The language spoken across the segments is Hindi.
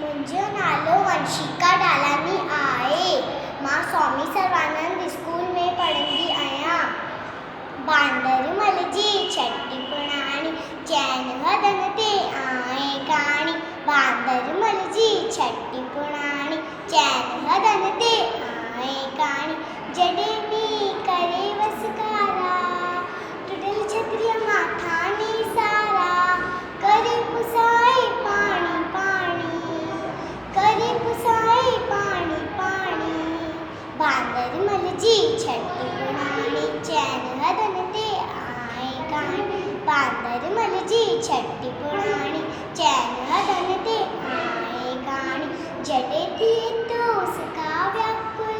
मुंहिंजो नालो वंशिका डालानी आहे। मां स्वामी सर्वानंद स्कूल में पढ़ंदी आहियां। बांदरमल जी छटी पुराणी चैन हदन ते आहे कहाणी। बांदरमल जी छटी पुराणी चैन हदन ते आहे कहाणी। जॾहिं मींहुं करे वसकारा टुटल छतरीअ माथा निसारा करे पुसाए पाणी पाणी करे पुसाए पाणी पाणी। बांदरमल जी छटी पुराणी चैन हदन ते आहे कहाणी। बांदरमल जी छटी पुराणी चैन हदन ते आहे कहाणी। जॾहिं थिए तो उसका व्याकुल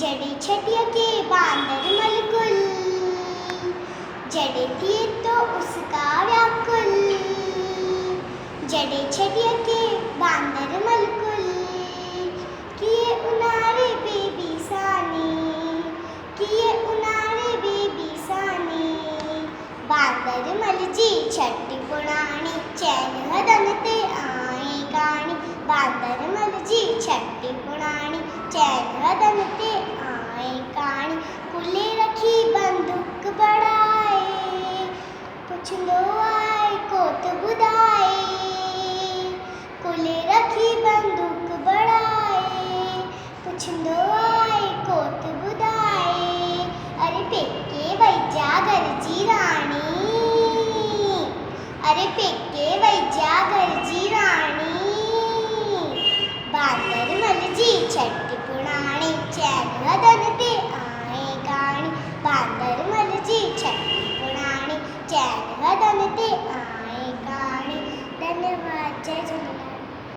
जॾहिं छटीअ खे बांदरमल कुल जॾहिं थिए तो उसका व्याकुल जॾहिं छटीअ खे बांदरमल कुल किए उनारे बेबी सानी किए उनारे बेबी सानी। बांदरमल जी छटी पुराणी चैन हदन ते आहे कहाणी। बांदरमल जी छटी पुराणी चैन हदन ते आहे कहाणी। कुले रखी बंदूक बढ़ाए पुछंदो